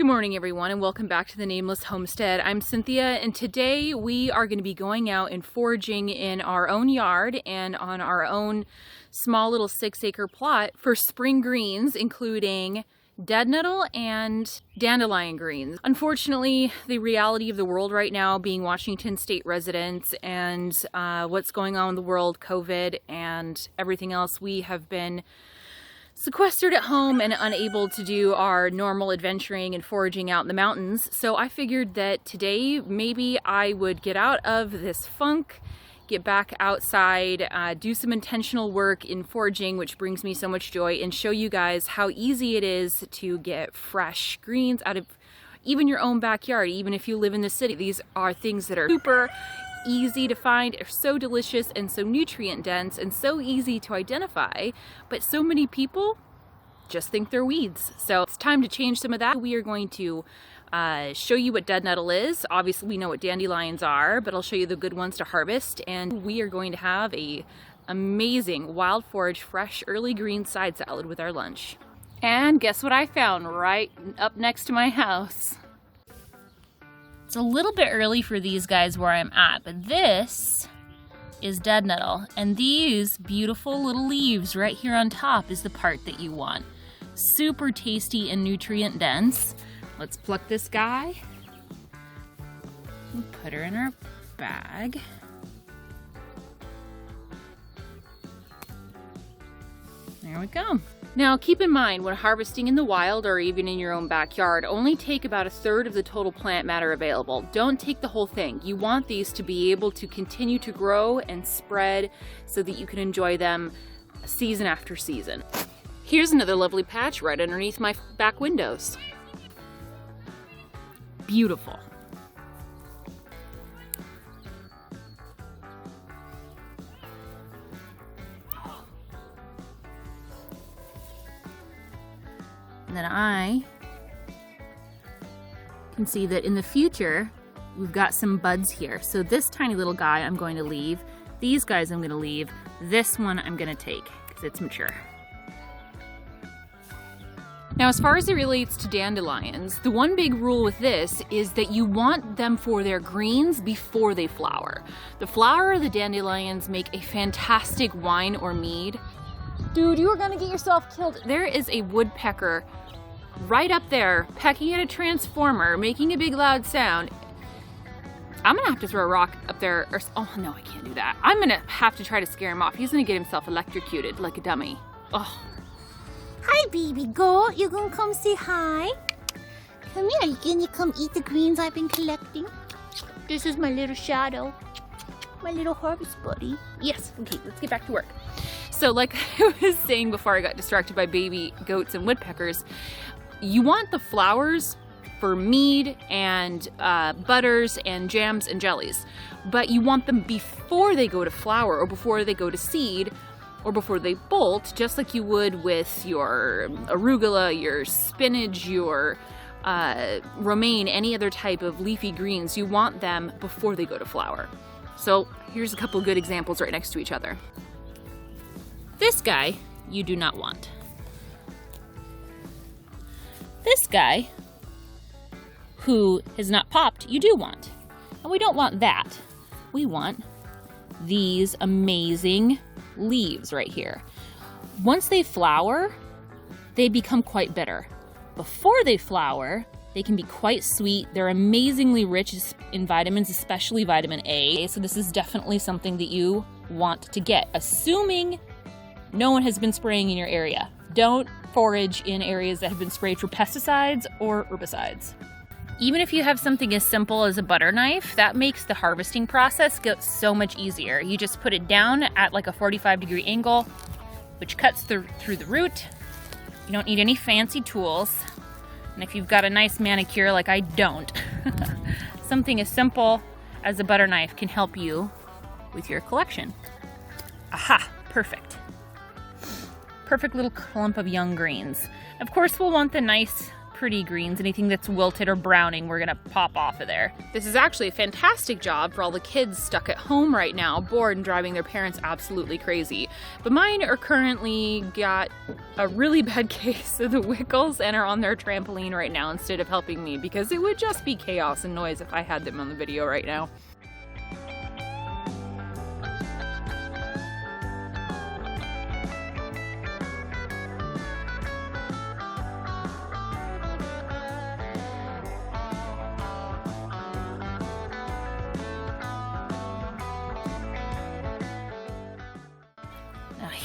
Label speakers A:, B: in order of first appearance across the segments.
A: Good morning everyone and welcome back to the Nameless Homestead. I'm Cynthia and today we are going to be going out and foraging in our own yard and on our own small little 6-acre plot for spring greens, including dead nettle and dandelion greens. Unfortunately, the reality of the world right now, being Washington state residents and what's going on in the world, COVID and everything else, we have been sequestered at home and unable to do our normal adventuring and foraging out in the mountains. So I figured that today maybe I would get out of this funk, get back outside, do some intentional work in foraging, which brings me so much joy, and show you guys how easy it is to get fresh greens out of even your own backyard, even if you live in the city. These are things that are super easy to find, are so delicious and so nutrient dense and so easy to identify, but so many people just think they're weeds. So it's time to change some of that. We are going to show you what dead nettle is. Obviously we know what dandelions are, but I'll show you the good ones to harvest, and we are going to have a amazing wild forage fresh early green side salad with our lunch. And guess what I found right up next to my house? It's a little bit early for these guys where I'm at, but this is dead nettle, and these beautiful little leaves right here on top is the part that you want. Super tasty and nutrient dense. Let's pluck this guy and put her in our bag. There we go. Now keep in mind, when harvesting in the wild or even in your own backyard, only take about 1/3 of the total plant matter available. Don't take the whole thing. You want these to be able to continue to grow and spread so that you can enjoy them season after season. Here's another lovely patch right underneath my back windows. Beautiful. And then I can see that in the future, we've got some buds here. So this tiny little guy I'm going to leave. These guys I'm going to leave. This one I'm going to take because it's mature. Now, as far as it relates to dandelions, the one big rule with this is that you want them for their greens before they flower. The flower of the dandelions make a fantastic wine or mead. Dude, you are gonna get yourself killed. There is a woodpecker right up there pecking at a transformer, making a big loud sound. I'm gonna have to throw a rock up there, or, oh no, I can't do that. I'm gonna have to try to scare him off. He's gonna get himself electrocuted like a dummy. Oh.
B: Hi, baby girl. You gonna come say hi? Come here. You gonna come eat the greens I've been collecting? This is my little shadow. My little harvest buddy.
A: Yes, okay, let's get back to work. So like I was saying before I got distracted by baby goats and woodpeckers, you want the flowers for mead and butters and jams and jellies, but you want them before they go to flower or before they go to seed or before they bolt, just like you would with your arugula, your spinach, your romaine, any other type of leafy greens. You want them before they go to flower. So here's a couple good examples right next to each other. This guy, you do not want. This guy, who has not popped, you do want. And we don't want that. We want these amazing leaves right here. Once they flower, they become quite bitter. Before they flower, they can be quite sweet. They're amazingly rich in vitamins, especially vitamin A. So this is definitely something that you want to get, assuming no one has been spraying in your area. Don't forage in areas that have been sprayed for pesticides or herbicides. Even if you have something as simple as a butter knife, that makes the harvesting process go so much easier. You just put it down at like a 45-degree angle, which cuts through the root. You don't need any fancy tools. And if you've got a nice manicure like I don't, something as simple as a butter knife can help you with your collection. Aha, perfect. Perfect little clump of young greens. Of course, we'll want the nice pretty greens. Anything that's wilted or browning, we're gonna pop off of there. This is actually a fantastic job for all the kids stuck at home right now, bored and driving their parents absolutely crazy. But mine are currently got a really bad case of the wiggles and are on their trampoline right now instead of helping me, because it would just be chaos and noise if I had them on the video right now.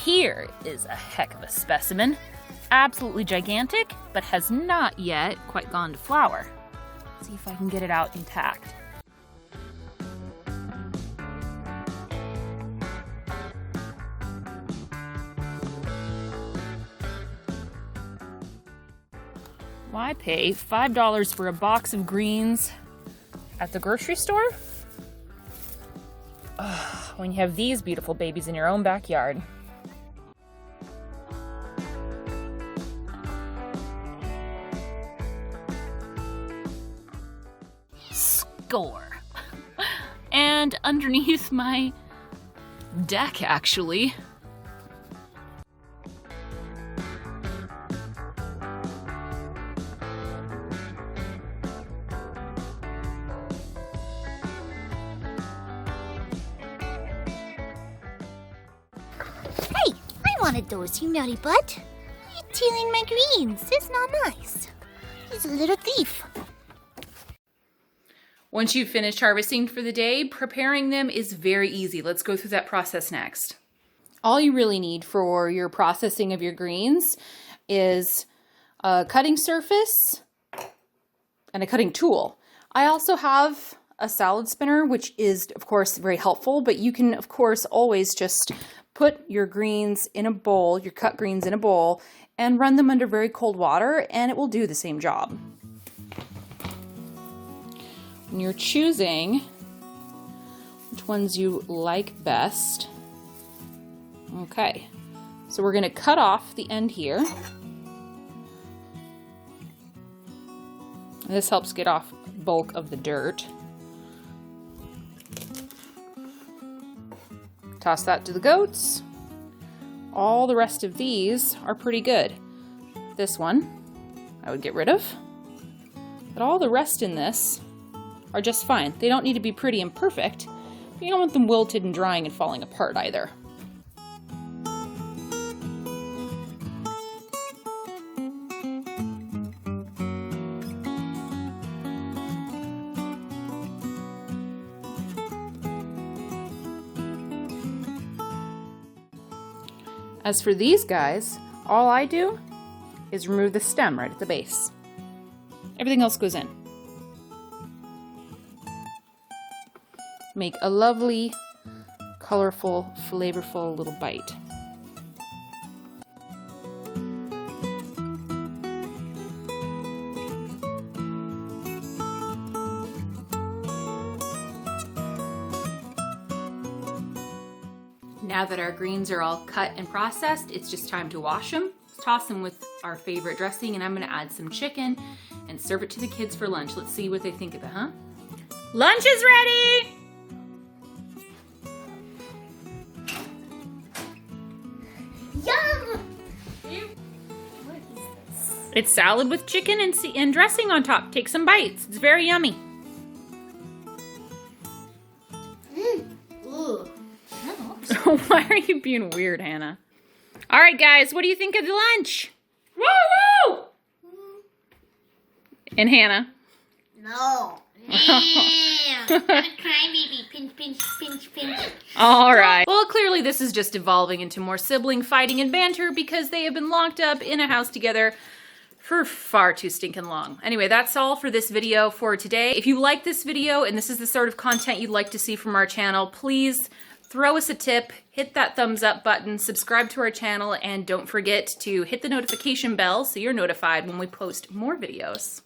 A: Here is a heck of a specimen. Absolutely gigantic, but has not yet quite gone to flower. Let's see if I can get it out intact. Why pay $5 for a box of greens at the grocery store? When you have these beautiful babies in your own backyard. Score. And underneath my deck, actually.
B: Hey, I wanted those, you naughty butt. You're stealing my greens. It's not nice. He's a little thief.
A: Once you've finished harvesting for the day, preparing them is very easy. Let's go through that process next. All you really need for your processing of your greens is a cutting surface and a cutting tool. I also have a salad spinner, which is, of course, very helpful, but you can, of course, always just put your greens in a bowl, your cut greens in a bowl, and run them under very cold water, and it will do the same job. When you're choosing which ones you like best. Okay, so we're gonna cut off the end here. And this helps get off bulk of the dirt. Toss that to the goats. All the rest of these are pretty good. This one I would get rid of. But all the rest in this are just fine. They don't need to be pretty and perfect, but you don't want them wilted and drying and falling apart either. As for these guys, all I do is remove the stem right at the base. Everything else goes in. Make a lovely, colorful, flavorful little bite. Now that our greens are all cut and processed, it's just time to wash them. Let's toss them with our favorite dressing, and I'm gonna add some chicken and serve it to the kids for lunch. Let's see what they think of it, huh? Lunch is ready!
B: Yum!
A: It's salad with chicken and dressing on top. Take some bites. It's very yummy.
B: Ooh.
A: Why are you being weird, Hannah? All right, guys, what do you think of the lunch? Woo woo! And Hannah?
B: No. I'm a crybaby. Pinch, pinch, pinch, pinch.
A: All right. Well, clearly this is just evolving into more sibling fighting and banter because they have been locked up in a house together for far too stinking long. Anyway, that's all for this video for today. If you like this video and this is the sort of content you'd like to see from our channel, please throw us a tip, hit that thumbs up button, subscribe to our channel, and don't forget to hit the notification bell so you're notified when we post more videos.